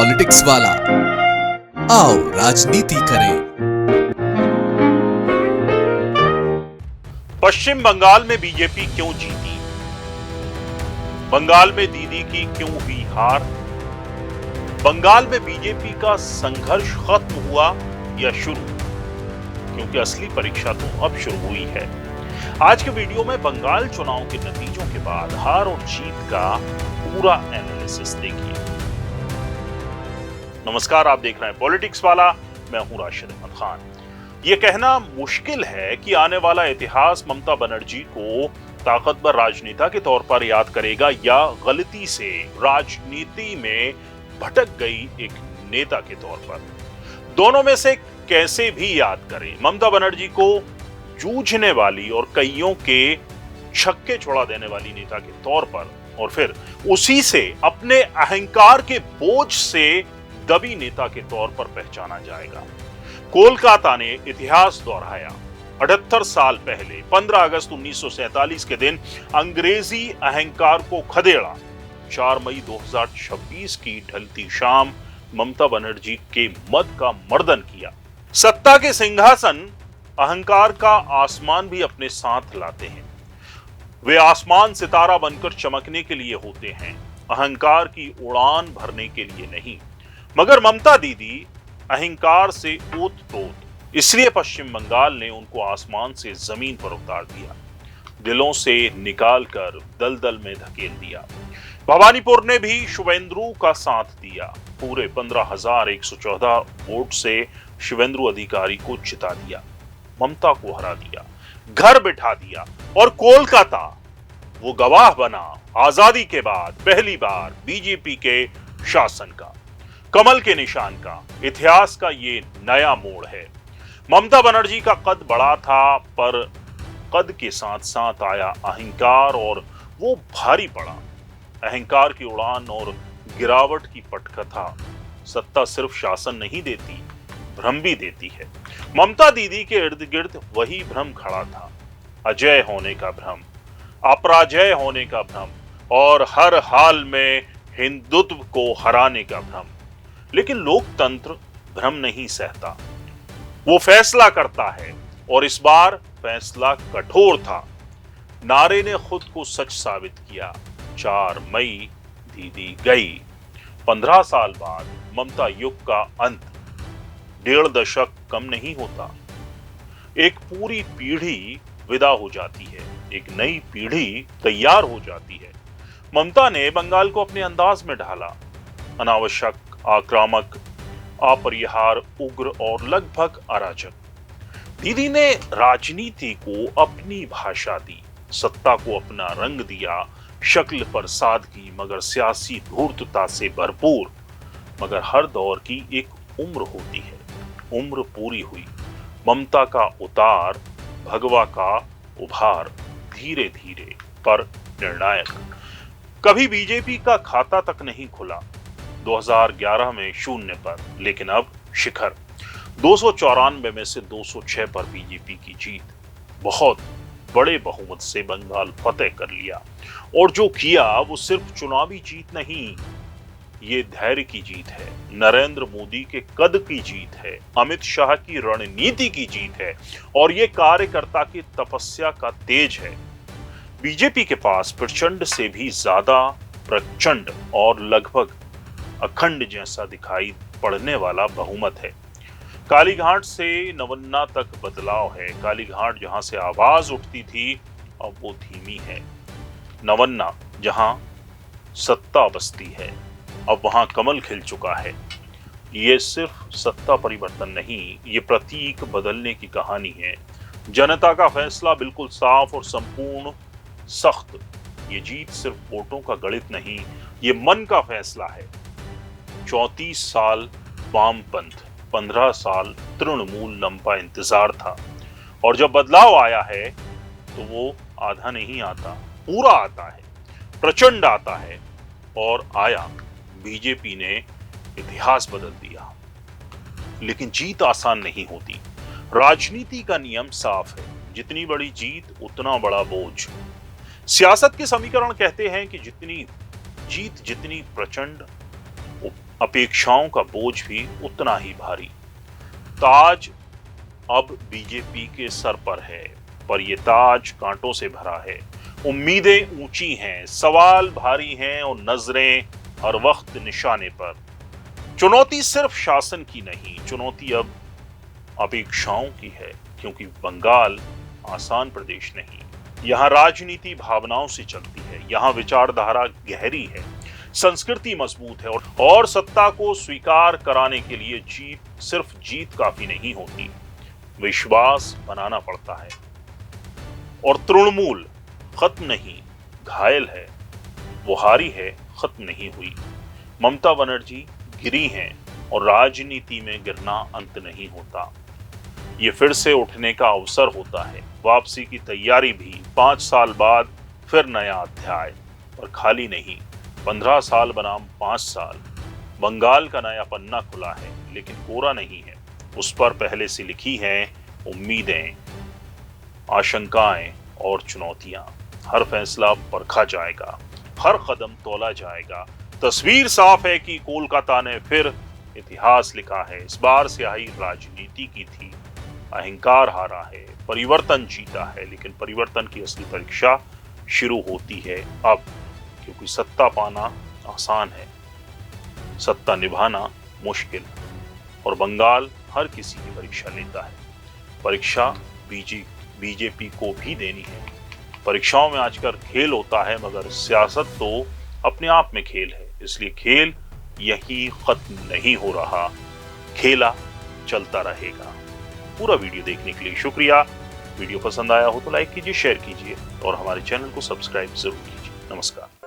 Politics वाला। आओ राजनीति करें। पश्चिम बंगाल में बीजेपी क्यों जीती? बंगाल में दीदी की क्यों हुई हार? बंगाल में बीजेपी का संघर्ष खत्म हुआ या शुरू? क्योंकि असली परीक्षा तो अब शुरू हुई है। आज के वीडियो में बंगाल चुनाव के नतीजों के बाद हार और जीत का पूरा एनालिसिस देखिए। नमस्कार, आप देख रहे हैं पॉलिटिक्स वाला। मैं हूं राशिद अहमद खान। यह कहना मुश्किल है कि आने वाला इतिहास ममता बनर्जी को ताकतवर राजनेता के तौर पर याद करेगा या गलती से राजनीति में भटक गई एक नेता के तौर पर। दोनों में से कैसे भी याद करें, ममता बनर्जी को जूझने वाली और कईयों के छक्के छुड़ा देने वाली नेता के तौर पर, और फिर उसी से अपने अहंकार के बोझ से दबी नेता के तौर पर पहचाना जाएगा। कोलकाता ने इतिहास दोहराया। 78 साल पहले 15 अगस्त 1947 के दिन अंग्रेजी अहंकार को खदेड़ा। 4 मई 2026 की ढलती शाम ममता बनर्जी के मद का मर्दन किया। सत्ता के सिंहासन अहंकार का आसमान भी अपने साथ लाते हैं। वे आसमान सितारा बनकर चमकने के लिए होते हैं, अहंकार की उड़ान भरने के लिए नहीं। मगर ममता दीदी अहंकार से ओत-प्रोत, इसलिए पश्चिम बंगाल ने उनको आसमान से जमीन पर उतार दिया, दिलों से निकालकर दलदल में धकेल दिया। भवानीपुर ने भी शुभेंदु का साथ दिया। पूरे 15,114 वोट से शुभेंदु अधिकारी को जिता दिया, ममता को हरा दिया, घर बिठा दिया। और कोलकाता वो गवाह बना आजादी के बाद पहली बार बीजेपी के शासन का, कमल के निशान का, इतिहास का ये नया मोड़ है। ममता बनर्जी का कद बड़ा था, पर कद के साथ साथ आया अहंकार और वो भारी पड़ा। अहंकार की उड़ान और गिरावट की पटकथा। सत्ता सिर्फ शासन नहीं देती, भ्रम भी देती है। ममता दीदी के इर्द गिर्द वही भ्रम खड़ा था, अजय होने का भ्रम, अपराजय होने का भ्रम और हर हाल में हिंदुत्व को हराने का भ्रम। लेकिन लोकतंत्र भ्रम नहीं सहता, वो फैसला करता है, और इस बार फैसला कठोर था। नारे ने खुद को सच साबित किया। 4 मई दीदी गई। 15 साल बाद ममता युग का अंत। 1.5 दशक कम नहीं होता। एक पूरी पीढ़ी विदा हो जाती है, एक नई पीढ़ी तैयार हो जाती है। ममता ने बंगाल को अपने अंदाज में ढाला, अनावश्यक, आक्रामक, अपरिहार, उग्र और लगभग अराजक। दीदी ने राजनीति को अपनी भाषा दी, सत्ता को अपना रंग दिया, शक्ल पर सादगी मगर सियासी धूर्तता से भरपूर। मगर हर दौर की एक उम्र होती है, उम्र पूरी हुई। ममता का उतार, भगवा का उभार, धीरे धीरे पर निर्णायक। कभी बीजेपी का खाता तक नहीं खुला, 2011 में शून्य पर, लेकिन अब शिखर। 294 में से 206 पर बीजेपी की जीत। बहुत बड़े बहुमत से बंगाल फतेह कर लिया। और जो किया वो सिर्फ चुनावी जीत नहीं, ये धैर्य की जीत है, नरेंद्र मोदी के कद की जीत है, अमित शाह की रणनीति की जीत है, और ये कार्यकर्ता की तपस्या का तेज है। बीजेपी के पास प्रचंड से भी ज्यादा प्रचंड और लगभग अखंड जैसा दिखाई पड़ने वाला बहुमत है। कालीघाट से नवन्ना तक बदलाव है। कालीघाट जहां से आवाज उठती थी, अब वो धीमी है। नवन्ना जहां सत्ता बसती है, अब वहां कमल खिल चुका है। ये सिर्फ सत्ता परिवर्तन नहीं, ये प्रतीक बदलने की कहानी है। जनता का फैसला बिल्कुल साफ और संपूर्ण सख्त। ये जीत सिर्फ वोटों का गणित नहीं, ये मन का फैसला है। 34 साल वामपंथ, 15 साल तृणमूल लंबा इंतजार था, और जब बदलाव आया है तो वो आधा नहीं आता, पूरा आता है, प्रचंड आता है। और आया। बीजेपी ने इतिहास बदल दिया। लेकिन जीत आसान नहीं होती। राजनीति का नियम साफ है, जितनी बड़ी जीत उतना बड़ा बोझ। सियासत के समीकरण कहते हैं कि जितनी जीत जितनी प्रचंड, अपेक्षाओं का बोझ भी उतना ही भारी। ताज अब बीजेपी के सर पर है, पर यह ताज कांटों से भरा है। उम्मीदें ऊंची हैं, सवाल भारी हैं और नजरें हर वक्त निशाने पर। चुनौती सिर्फ शासन की नहीं, चुनौती अब अपेक्षाओं की है, क्योंकि बंगाल आसान प्रदेश नहीं। यहाँ राजनीति भावनाओं से चलती है, यहाँ विचारधारा गहरी है, संस्कृति मजबूत है और सत्ता को स्वीकार कराने के लिए सिर्फ जीत काफी नहीं होती, विश्वास बनाना पड़ता है। और तृणमूल खत्म नहीं, घायल है, वो हारी है, खत्म नहीं हुई। ममता बनर्जी गिरी हैं और राजनीति में गिरना अंत नहीं होता, ये फिर से उठने का अवसर होता है। वापसी की तैयारी भी 5 साल बाद फिर नया अध्याय, और खाली नहीं, 15 साल बनाम 5 साल। बंगाल का नया पन्ना खुला है, लेकिन कोरा नहीं है। उस पर पहले से लिखी हैं उम्मीदें, आशंकाएं और चुनौतियां। हर फैसला परखा जाएगा, हर कदम तोला जाएगा। तस्वीर साफ है कि कोलकाता ने फिर इतिहास लिखा है। इस बार स्याही राजनीति की थी, अहंकार हारा है, परिवर्तन जीता है, लेकिन परिवर्तन की असली परीक्षा शुरू होती है अब, क्योंकि सत्ता पाना आसान है, सत्ता निभाना मुश्किल, और बंगाल हर किसी की परीक्षा लेता है। परीक्षा बीजेपी को भी देनी है। परीक्षाओं में आजकल खेल होता है, मगर सियासत तो अपने आप में खेल है, इसलिए खेल यही खत्म नहीं हो रहा, खेला चलता रहेगा। पूरा वीडियो देखने के लिए शुक्रिया। वीडियो पसंद आया हो तो लाइक कीजिए, शेयर कीजिए और हमारे चैनल को सब्सक्राइब जरूर कीजिए। नमस्कार।